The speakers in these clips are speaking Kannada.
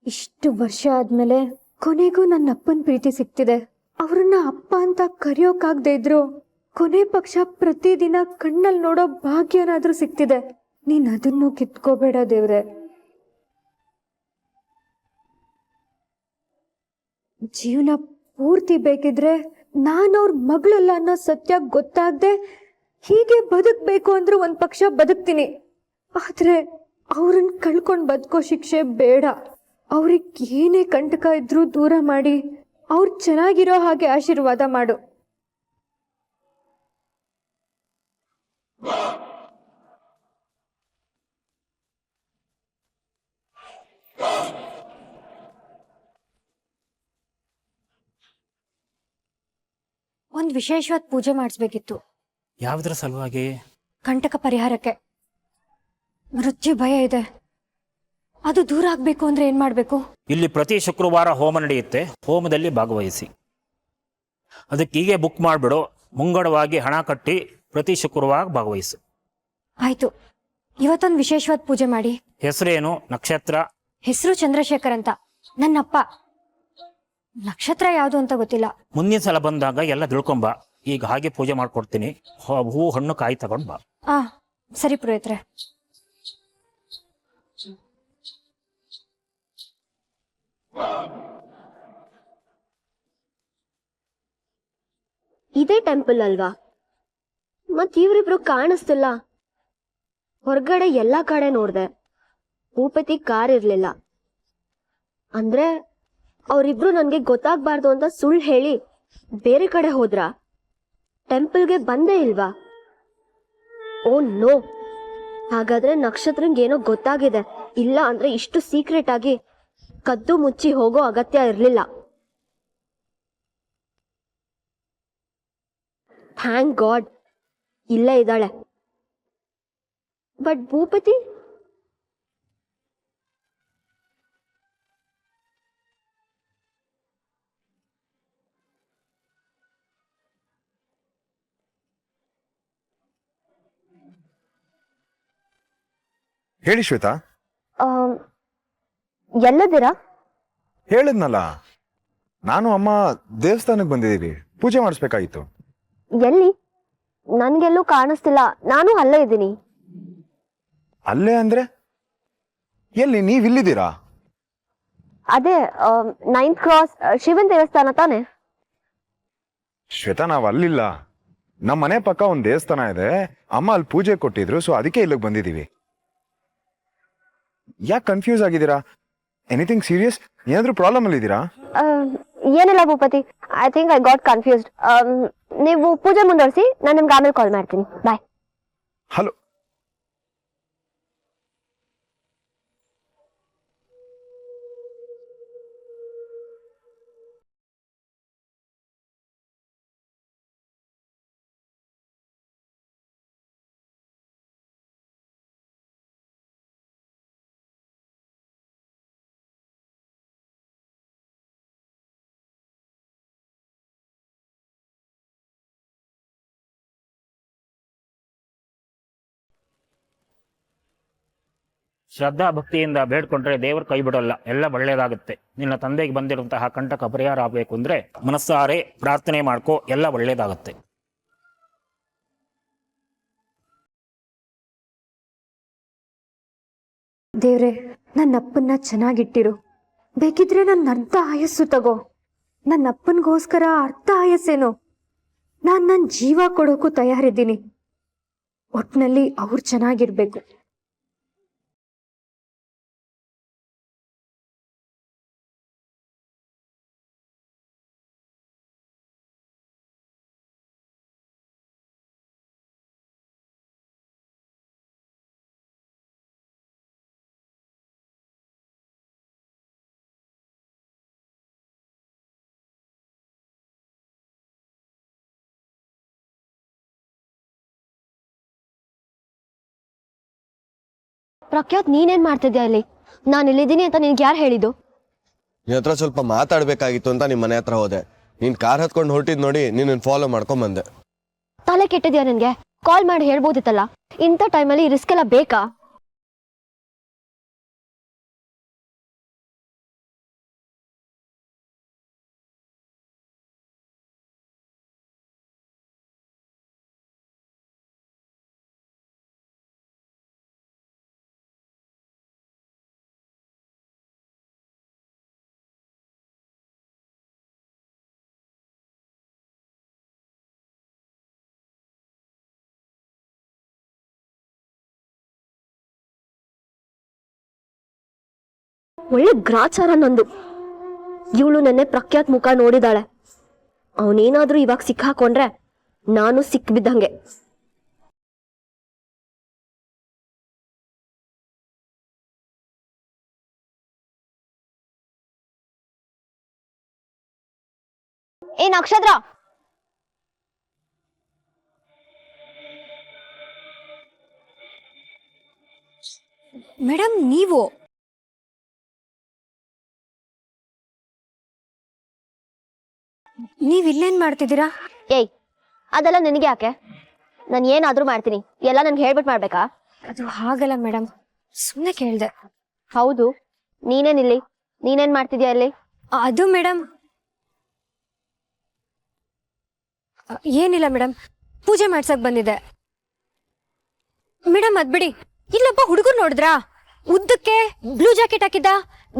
ಇಷ್ಟು ವರ್ಷ ಆದ್ಮೇಲೆ ಕೊನೆಗೂ ನನ್ನ ಅಪ್ಪನ ಪ್ರೀತಿ ಸಿಕ್ತಿದೆ. ಅವ್ರನ್ನ ಅಪ್ಪ ಅಂತ ಕರೆಯೋಕಾಗದೇ ಇದ್ರು ಕೊನೆ ಪಕ್ಷ ಪ್ರತಿದಿನ ಕಣ್ಣಲ್ಲಿ ನೋಡೋ ಭಾಗ್ಯನಾದ್ರೂ ಸಿಕ್ತಿದೆ. ನೀನ್ ಅದನ್ನು ಕಿತ್ಕೋಬೇಡ ದೇವ್ರೆ. ಜೀವನ ಪೂರ್ತಿ ಬೇಕಿದ್ರೆ ನಾನವ್ರ ಮಗಳಲ್ಲ ಅನ್ನೋ ಸತ್ಯ ಗೊತ್ತಾಗ್ದೆ ಹೀಗೆ ಬದುಕ್ಬೇಕು ಅಂದ್ರೂ ಒಂದ್ ಪಕ್ಷ ಬದುಕ್ತೀನಿ. ಆದ್ರೆ ಅವ್ರನ್ನ ಕಳ್ಕೊಂಡ್ ಬದುಕೋ ಶಿಕ್ಷೆ ಬೇಡ. ಅವ್ರಿಗೆ ಏನೇ ಕಂಟಕ ಇದ್ರೂ ದೂರ ಮಾಡಿ ಅವ್ರು ಚೆನ್ನಾಗಿರೋ ಹಾಗೆ ಆಶೀರ್ವಾದ ಮಾಡು. ಒಂದ್ ವಿಶೇಷವಾದ ಪೂಜೆ ಮಾಡಿಸ್ಬೇಕಿತ್ತು. ಯಾವುದರ ಸಲುವಾಗಿ? ಕಂಟಕ ಪರಿಹಾರಕ್ಕೆ. ಮೃತ್ಯು ಭಯ ಇದೆ, ಅದು ದೂರ ಆಗ್ಬೇಕು ಅಂದ್ರೆ ಏನ್ ಮಾಡ್ಬೇಕು? ಇಲ್ಲಿ ಪ್ರತಿ ಶುಕ್ರವಾರ ಹೋಮ ನಡೆಯುತ್ತೆ, ಹೋಮದಲ್ಲಿ ಭಾಗವಹಿಸಿ. ಅದಕ್ಕೆ ಹೀಗೆ ಬುಕ್ ಮಾಡಿಬಿಡು, ಮುಂಗಡವಾಗಿ ಹಣ ಕಟ್ಟಿ ಪ್ರತಿ ಶುಕ್ರವಾರ ಭಾಗವಹಿಸು. ಆಯ್ತು, ಇವತ್ತೊಂದು ವಿಶೇಷವಾದ ಪೂಜೆ ಮಾಡಿ. ಹೆಸರೇನು? ನಕ್ಷತ್ರ? ಹೆಸರು ಚಂದ್ರಶೇಖರ್ ಅಂತ, ನನ್ನಪ್ಪ. ನಕ್ಷತ್ರ ಯಾವುದು ಅಂತ ಗೊತ್ತಿಲ್ಲ. ಮುಂದಿನ ಸಲ ಬಂದಾಗ ಎಲ್ಲ ತಿಳ್ಕೊಂಬ. ಈಗ ಹಾಗೆ ಪೂಜೆ ಮಾಡ್ಕೊಡ್ತೀನಿ. ಹೂ ಹಣ್ಣು ಕಾಯಿ ತಗೊಂಡ್ ಬಾ. ಸರಿ ಪುರೋಹಿತ್ರೆ. ಇದೇ ಟೆಂಪಲ್ ಅಲ್ವಾ? ಮತ್ ಇವ್ರಿಬ್ರು ಕಾಣಿಸ್ತಿಲ್ಲ. ಹೊರಗಡೆ ಎಲ್ಲಾ ಕಡೆ ನೋಡ್ದೆ, ಭೂಪತಿ ಕಾರ್ ಇರ್ಲಿಲ್ಲ. ಅಂದ್ರೆ ಅವರಿಬ್ರು ನನ್ಗೆ ಗೊತ್ತಾಗ್ಬಾರ್ದು ಅಂತ ಸುಳ್ಳು ಹೇಳಿ ಬೇರೆ ಕಡೆ ಹೋದ್ರ? ಟೆಂಪಲ್ಗೆ ಬಂದೇ ಇಲ್ವಾ? ಓ ನೋ, ಹಾಗಾದ್ರೆ ನಕ್ಷತ್ರಂಗೇನೋ ಗೊತ್ತಾಗಿದೆ. ಇಲ್ಲ ಅಂದ್ರೆ ಇಷ್ಟು ಸೀಕ್ರೆಟ್ ಆಗಿ ಕದ್ದು ಮುಚ್ಚಿ ಹೋಗೋ ಅಗತ್ಯ ಇರ್ಲಿಲ್ಲ. ಥ್ಯಾಂಕ್ ಗಾಡ್ ಇಲ್ಲೇ ಇದ್ದಾಳೆ. ಬಟ್ ಭೂಪತಿ? ಹೇಳಿ ಶ್ವೇತಾ. ಎಲ್ಲದಿರಾ? ಹೇಳಿದ್ನಲ್ಲ, ನಾನು ಅಮ್ಮ ದೇವಸ್ಥಾನಕ್ಕೆ ಬಂದಿದ್ದೀವಿ, ಪೂಜೆ ಮಾಡಿಸ್ಬೇಕಾಗಿತ್ತು. ಎಲ್ಲಿ? ನನ್ಗೆಲ್ಲೂ ಕಾಣಿಸ್ತಿಲ್ಲ. ನಾನು ಅಲ್ಲೇ ಇದ್ದೀನಿ. ಅಲ್ಲೇ ಅಂದ್ರೆ ಎಲ್ಲಿ? ನೀವಿಲ್ಲಿದ್ದೀರಾ? ಅದೇ 9th ಕ್ರಾಸ್ ಶಿವನ್ ದೇವಸ್ಥಾನ ತಾನೆ? ಶ್ವೇತಾ, ನಾವು ಅಲ್ಲಿಲ್ಲ. ನಮ್ಮ ಮನೆ ಪಕ್ಕ ಒಂದು ದೇವಸ್ಥಾನ ಇದೆ, ಅಮ್ಮ ಅಲ್ಲಿ ಪೂಜೆ ಕೊಟ್ಟಿದ್ರು, ಸೊ ಅದಕ್ಕೆ ಇಲ್ಲಿಗೆ ಬಂದಿದ್ದೀವಿ. ಯಾಕೆ ಕನ್ಫ್ಯೂಸ್ ಆಗಿದ್ದೀರಾ? Anything serious? ಏನಾದ್ರೂ ಪ್ರಾಬ್ಲಮ್ ಅಲ್ಲಿ ಇದ್ದೀರಾ? ಏನಿಲ್ಲ Bhupathi, I think I got confused. ನೀವು ಪೂಜೆ ಮುಂದುವರಿಸಿ, ನಾನು ನಿಮ್ಗೆ ಆಮೇಲೆ ಕಾಲ್ ಮಾಡ್ತೀನಿ. ಬಾಯ್. ಹಲೋ. ಶ್ರದ್ಧಾ ಭಕ್ತಿಯಿಂದ ಬೇಡ್ಕೊಂಡ್ರೆ ದೇವರು ಕೈ ಬಿಡೋಲ್ಲ, ಎಲ್ಲ ಒಳ್ಳೇದಾಗುತ್ತೆ. ನಿನ್ನ ತಂದೆಗೆ ಬಂದಿರುವಂತಹ ಕಂಟಕ ಪರಿಹಾರ ಆಗಬೇಕು ಅಂದ್ರೆ ಮನಸ್ಸಾರೆ ಪ್ರಾರ್ಥನೆ ಮಾಡ್ಕೋ, ಎಲ್ಲ ಒಳ್ಳೇದಾಗುತ್ತೆ. ದೇವ್ರೆ, ನನ್ನಪ್ಪನ್ನ ಚೆನ್ನಾಗಿಟ್ಟಿರು. ಬೇಕಿದ್ರೆ ನನ್ನ ಅರ್ಧ ಆಯಸ್ಸು ತಗೋ. ನನ್ನಪ್ಪನಿಗೋಸ್ಕರ ಅರ್ಧ ಆಯಸ್ಸೇನು, ನನ್ನ ಜೀವ ಕೊಡೋಕು ತಯಾರಿದ್ದೀನಿ. ಒಟ್ನಲ್ಲಿ ಅವ್ರು ಚೆನ್ನಾಗಿರ್ಬೇಕು. ಪ್ರಖ್ಯಾತ್, ನೀನೇನ್ ಮಾಡ್ತಿದ್ಯಾ ಇಲ್ಲಿ? ನಾನು ಇಲ್ಲಿದ್ದೀನಿ ಅಂತ ನಿನ್ಗೆ ಯಾರು ಹೇಳಿದ್ದು? ನಿನ್ನ ಹತ್ರ ಸ್ವಲ್ಪ ಮಾತಾಡ್ಬೇಕಾಗಿತ್ತು ಅಂತ ನಿಮ್ಮ ಮನೆ ಹತ್ರ ಹೋದೆ. ನೀನ್ ಕಾರ್ ಹತ್ಕೊಂಡು ಹೊರಟಿದ್ ನೋಡಿ ನಿನ್ನ ಫಾಲೋ ಮಾಡ್ಕೊಂಡ್ ಬಂದೆ. ತಲೆ ಕೆಟ್ಟಿದ್ಯಾ ನಿನ್ಗೆ? ಕಾಲ್ ಮಾಡಿ ಹೇಳ್ಬೋದಿತ್ತಲ್ಲ. ಇಂಥ ಟೈಮಲ್ಲಿ ರಿಸ್ಕ್ ಎಲ್ಲ ಬೇಕಾ? ಒಳ್ಳೆ ಗ್ರಾಚಾರ ನಂದು. ಇವಳು ನೆನ್ನೆ ಪ್ರಖ್ಯಾತ್ ಮುಖ ನೋಡಿದಾಳೆ. ಅವನೇನಾದ್ರೂ ಇವಾಗ ಸಿಕ್ಕಾಕೊಂಡ್ರೆ ನಾನು ಸಿಕ್ಬಿದ್ದಂಗೆ. ಏ ನಕ್ಷತ್ರ, ಮೇಡಮ್ ನೀವು ಇಲ್ಲೇನ್ ಮಾಡ್ತಿದ್ದೀರಾ? ಏಯ್ ಅದೆಲ್ಲ ನಿನಗೆ ಯಾಕೆ? ನಾನು ಏನಾದ್ರೂ ಮಾಡ್ತೀನಿ, ಎಲ್ಲ ನನ್ಗೆ ಹೇಳ್ಬಿಟ್ಟು ಮಾಡ್ಬೇಕಾ? ಅದು ಹಾಗಲ್ಲ ಮೇಡಮ್, ಸುಮ್ಮನೆ ಕೇಳ್ದೆ. ಹೌದು, ನೀನೇನಿಲ್ಲಿ, ನೀನೇನ್ ಮಾಡ್ತಿದ್ಯಾ ಇಲ್ಲಿ? ಅದು ಮೇಡಮ್ ಏನಿಲ್ಲ ಮೇಡಮ್, ಪೂಜೆ ಮಾಡ್ಸಕ್ ಬಂದಿದೆ. ಮೇಡಮ್ ಅದ್ ಬಿಡಿ, ಇಲ್ಲೊಬ್ಬ ಹುಡುಗರು ನೋಡಿದ್ರಾ? ಉದ್ದಕ್ಕೆ ಬ್ಲೂ ಜಾಕೆಟ್ ಹಾಕಿದ್ದ,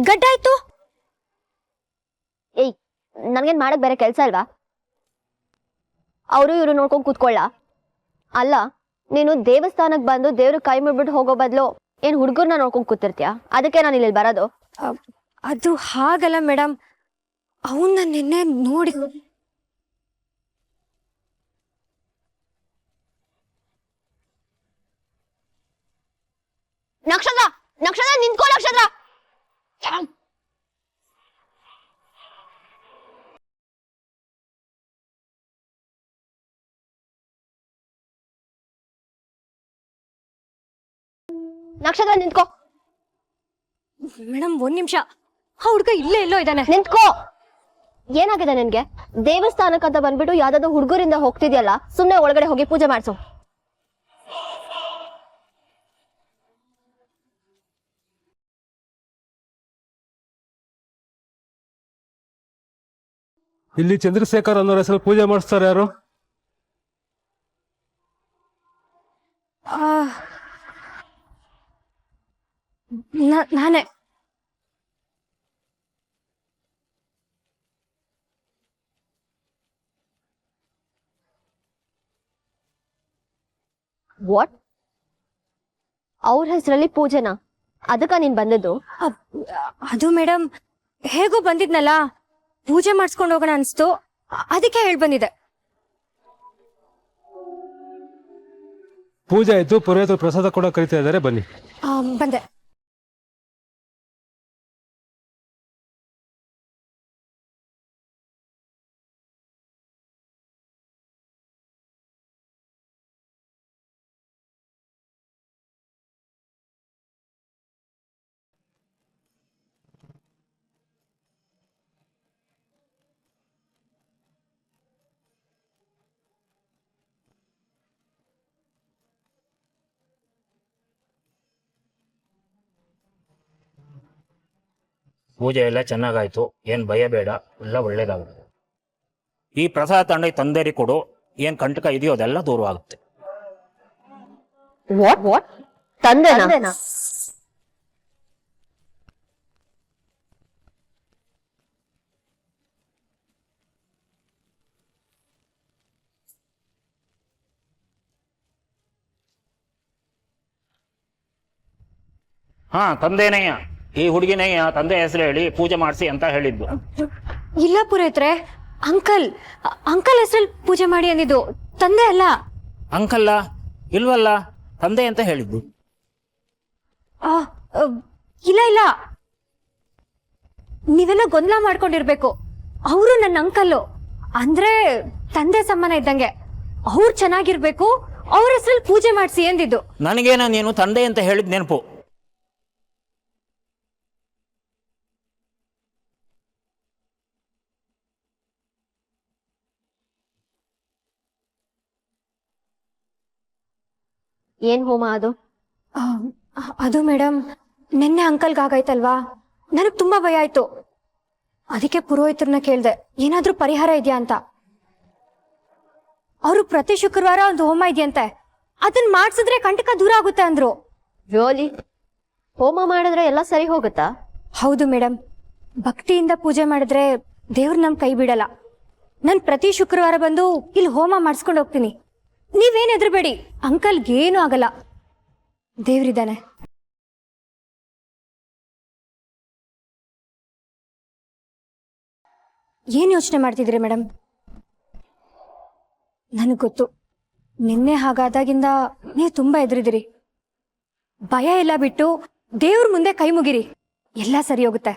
ಗಡ್ಡ ಆಯ್ತು. ಏಯ್ ನನ್ಗೇನ್ ಮಾಡಕ್ ಬೇರೆ ಕೆಲ್ಸ ಅಲ್ವಾ? ಅವರು ಇವ್ರು ನೋಡ್ಕೊಂಡ್ ಕೂತ್ಕೊಳ್ಳ? ಅಲ್ಲ, ನೀನು ದೇವಸ್ಥಾನಕ್ ಬಂದು ದೇವ್ರ ಕೈ ಮುಡ್ಬಿಟ್ಟು ಹೋಗೋ ಬದ್ಲು ಏನ್ ಹುಡುಗರ್ನ ನೋಡ್ಕೊಂಡ್ ಕೂತಿರ್ತೀಯ? ಅದಕ್ಕೆ ನಾನು ಇಲ್ಲಿ ಬರೋದು. ಅದು ಹಾಗಲ್ಲ ಮೇಡಮ್, ಅವನ್ನ ನಿನ್ನೆ ನೋಡಿ. ನಕ್ಷತ್ರ, ನಕ್ಷತ್ರ ನಿಂತ್ಕೋ ನಕ್ಷತ್ರ. ನಕ್ಷತ್ರ ನಿಂತ್ಕೋ. ಮೇಡಮ್ ಒಂದ್ ನಿಮಿಷ, ಆ ಹುಡ್ಗ ಇಲ್ಲೇ ಎಲ್ಲೋ ಇದ್ದಾನೆ. ನಿಂತ್ಕೋ. ಏನಾಗಿದೆ ನಿನ್ಗೆ? ದೇವಸ್ಥಾನಕ್ಕಂತ ಬಂದ್ಬಿಟ್ಟು ಯಾವ್ದಾದ್ರು ಹುಡುಗರಿಂದ ಹೋಗ್ತಿದ್ಯಲ್ಲ, ಸುಮ್ನೆ ಒಳಗಡೆ ಹೋಗಿ ಪೂಜೆ ಮಾಡ್ಸು. ಇಲ್ಲಿ ಚಂದ್ರಶೇಖರ್ ಅನ್ನೋರ ಹೆಸರು ಪೂಜೆ ಮಾಡಿಸ್ತಾರೆ ಯಾರು? ನಾನೇ. ವಾಟ್? ಅವ್ರ ಹೆಸರಲ್ಲಿ ಪೂಜೆನಾ? ಅದಕ್ಕ ನೀನ್ ಬಂದದ್ದು? ಅದು ಮೇಡಮ್, ಹೇಗೋ ಬಂದಿದ್ನಲ್ಲ, ಪೂಜೆ ಮಾಡಿಸ್ಕೊಂಡು ಹೋಗೋಣ ಅನ್ಸ್ತು, ಅದಕ್ಕೆ ಹೇಳ್ ಬಂದಿದೆ. ಪೂಜೆ ಆಯ್ತು, ಪುರೋಹಿತರು ಪ್ರಸಾದ ಕೂಡ ಕರಿತಾ ಇದ್ದಾರೆ, ಬನ್ನಿ. ಬಂದೆ. ಪೂಜೆ ಎಲ್ಲ ಚೆನ್ನಾಗಾಯ್ತು, ಏನ್ ಭಯ ಬೇಡ, ಎಲ್ಲ ಒಳ್ಳೇದಾಗುತ್ತೆ. ಈ ಪ್ರಸಾದ ತಂಡ ತಂದೇರಿ ಕೊಡು, ಏನ್ ಕಂಟಕ ಇದೆಯೋ ಅದೆಲ್ಲ ದೂರವಾಗುತ್ತೆ. What what? ತಂದೆನಾ? ಹಾ, ತಂದೆನಯ್ಯ. ಈ ಹುಡುಗಿನಯ್ಯ ತಂದೆ ಹೆಸರು ಹೇಳಿ ಪೂಜೆ ಮಾಡಿಸಿ ಅಂತ ಹೇಳಿದ್ದು. ಇಲ್ಲ ಪುರೋಹಿತ್ರೆ, ಅಂಕಲ್ ಹೆಸರಲ್ಲಿ ಪೂಜೆ ಮಾಡಿ ಅಂದಿದ್ದು, ತಂದೆ ಅಲ್ಲ. ಅಂಕಲ್ಲ, ಇಲ್ವಲ್ಲ, ತಂದೆ ಅಂತ ಹೇಳಿದ್ದು. ಇಲ್ಲ, ನೀವೆಲ್ಲ ಗೊಂದಲ ಮಾಡ್ಕೊಂಡಿರ್ಬೇಕು. ಅವರು ನನ್ನ ಅಂಕಲ್ಲು, ಅಂದ್ರೆ ತಂದೆ ಸಮಾನ ಇದ್ದಂಗೆ. ಅವ್ರು ಚೆನ್ನಾಗಿರ್ಬೇಕು, ಅವ್ರ ಹೆಸರಲ್ಲಿ ಪೂಜೆ ಮಾಡಿಸಿ ಎಂದಿದ್ದು. ನನಗೇನ ನೀನು ತಂದೆ ಅಂತ ಹೇಳಿದ್ ನೆನಪು. ಏನ್ ಹೋಮ ಅದು? ಅದು ಮೇಡಮ್, ನಿನ್ನೆ ಅಂಕಲ್ಗಾಗಾಯ್ತಲ್ವಾ, ನನಗ್ ತುಂಬಾ ಭಯ ಆಯ್ತು. ಅದಕ್ಕೆ ಪುರೋಹಿತರನ್ನ ಕೇಳ್ದೆ, ಏನಾದ್ರೂ ಪರಿಹಾರ ಇದೆಯಾ ಅಂತ. ಅವರು ಪ್ರತಿ ಶುಕ್ರವಾರ ಒಂದು ಹೋಮ ಇದೆಯಂತೆ, ಅದನ್ನ ಮಾಡ್ಸಿದ್ರೆ ಕಂಟಕ ದೂರ ಆಗುತ್ತೆ ಅಂದ್ರು. ರಿಯಲಿ? ಹೋಮ ಮಾಡಿದ್ರೆ ಎಲ್ಲ ಸರಿ ಹೋಗುತ್ತಾ? ಹೌದು ಮೇಡಮ್, ಭಕ್ತಿಯಿಂದ ಪೂಜೆ ಮಾಡಿದ್ರೆ ದೇವ್ರು ನಮ್ ಕೈ ಬಿಡಲ್ಲ. ನಾನ್ ಪ್ರತಿ ಶುಕ್ರವಾರ ಬಂದು ಇಲ್ಲಿ ಹೋಮ ಮಾಡಿಸ್ಕೊಂಡು ಹೋಗ್ತೀನಿ. ನೀವೇನ್ ಹೆದರ್ಬೇಡಿ, ಅಂಕಲ್ಗೇನು ಆಗಲ್ಲ, ದೇವ್ರಿದ್ದಾನೆ. ಏನು ಯೋಚನೆ ಮಾಡ್ತಿದ್ದೀರಿ ಮೇಡಮ್? ನನಗೆ ಗೊತ್ತು, ನಿನ್ನೆ ಹಾಗಾದಾಗಿಂದ ನೀವು ತುಂಬಾ ಎದುರಿದಿರಿ. ಭಯ ಎಲ್ಲ ಬಿಟ್ಟು ದೇವ್ರ ಮುಂದೆ ಕೈ ಮುಗಿರಿ, ಎಲ್ಲ ಸರಿ ಹೋಗುತ್ತೆ.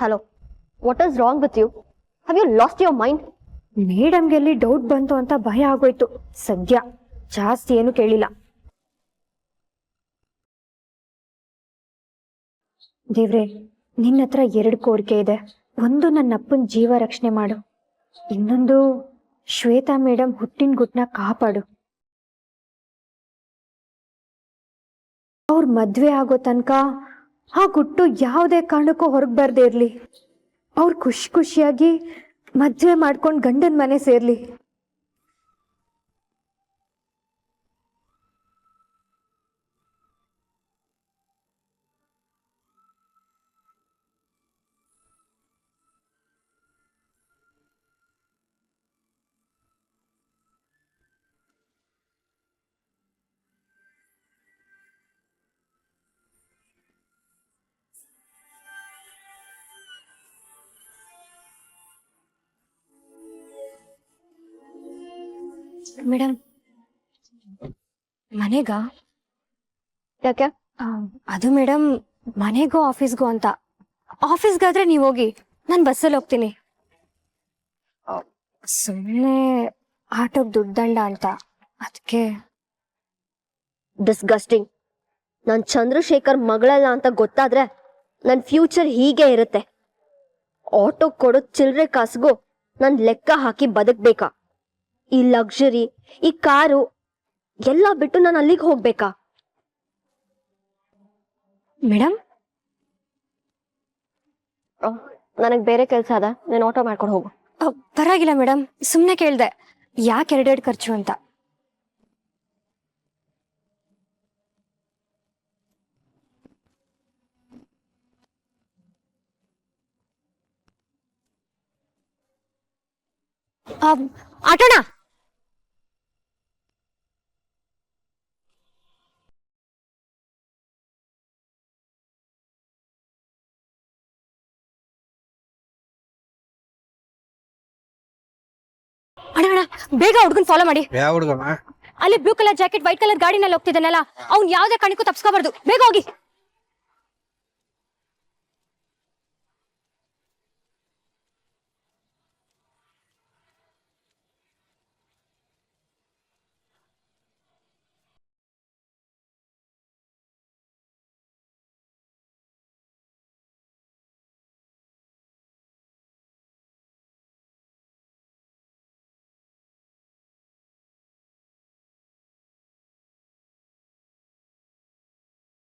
Hello, what is wrong with you? Have you lost your mind? ಮೇಡಮ್ಗೆ ಎಲ್ಲಿ ಡೌಟ್ ಬಂತು ಅಂತ ಭಯ ಆಗೋಯ್ತು. ಸದ್ಯ ಜಾಸ್ತಿ ಏನು ಕೇಳಿಲ್ಲ. ದೇವ್ರೆ, ನಿನ್ನ ಹತ್ರ 2 ಕೋರಿಕೆ ಇದೆ. ಒಂದು, ನನ್ನ ಅಪ್ಪನ ಜೀವ ರಕ್ಷಣೆ ಮಾಡು. ಇನ್ನೊಂದು, ಶ್ವೇತಾ ಮೇಡಮ್ ಹುಟ್ಟಿನ ಗುಟ್ನ ಕಾಪಾಡು. ಅವ್ರ ಮದ್ವೆ ಆಗೋ ತನಕ ಆ ಗುಟ್ಟು ಯಾವುದೇ ಕಾರಣಕ್ಕೂ ಹೊರಗೆ ಬರ್ದೇ ಇರ್ಲಿ. ಅವ್ರು ಖುಷಿ ಖುಷಿಯಾಗಿ ಮದ್ವೆ ಮಾಡ್ಕೊಂಡು ಗಂಡನ ಮನೆ ಸೇರ್ಲಿ. ಮೇಡಮ್, ಮನೆಗಾ? ಯಾಕೆ? ಅದು ಮೇಡಮ್, ಮನೆಗೋ ಆಫೀಸ್ಗೋ ಅಂತ. ಆಫೀಸ್ಗಾದ್ರೆ ನೀವು ಹೋಗಿ, ನಾನು ಬಸ್ಸಲ್ಲಿ ಹೋಗ್ತೀನಿ. ಸುಮ್ಮನೆ ಆಟೋಗೆ ದುಡ್ಡು ದಂಡ ಅಂತ, ಅದಕ್ಕೆ. ಡಿಸ್ಗಸ್ಟಿಂಗ್. ನಾನ್ ಚಂದ್ರಶೇಖರ್ ಮಗಳಲ್ಲ ಅಂತ ಗೊತ್ತಾದ್ರೆ ನನ್ ಫ್ಯೂಚರ್ ಹೀಗೆ ಇರುತ್ತೆ. ಆಟೋ ಕೊಡೋ ಚಿಲ್ರೆ ಕಾಸಿಗೂ ನಾನ್ ಲೆಕ್ಕ ಹಾಕಿ ಬದುಕ್ಬೇಕಾ? ಈ ಲಕ್ಸುರಿ, ಈ ಕಾರು ಎಲ್ಲ ಬಿಟ್ಟು ನಾನು ಅಲ್ಲಿಗೆ ಹೋಗ್ಬೇಕಾ? ಮೇಡಮ್, ನನಗ್ ಬೇರೆ ಕೆಲ್ಸ ಅದ, ನೀನ್ ಆಟೋ ಮಾಡ್ಕೊಂಡು ಹೋಗು. ಪರವಾಗಿಲ್ಲ ಮೇಡಮ್, ಸುಮ್ಮನೆ ಕೇಳ್ದೆ ಯಾಕೆ 2 ಖರ್ಚು ಅಂತ. ಆಟೋಣ. ಅಣ್ಣ ಅಣ್ಣ, ಬೇಗ ಹುಡುಗನ್ ಫಾಲೋ ಮಾಡಿ. ಯಾವ ಹುಡುಗಮ್ಮ? ಅಲ್ಲಿ blue colour jacket white colour ಗಾಡಿನಲ್ಲಿ ಹೋಗ್ತಿದ್ದಾನಲ್ಲ, ಅವ್ನ್ ಯಾವ್ದೇ ಕಾರಣಕ್ಕೂ ತಪ್ಸ್ಕೋಬಾರ್ದು. ಬೇಗ ಹೋಗಿ.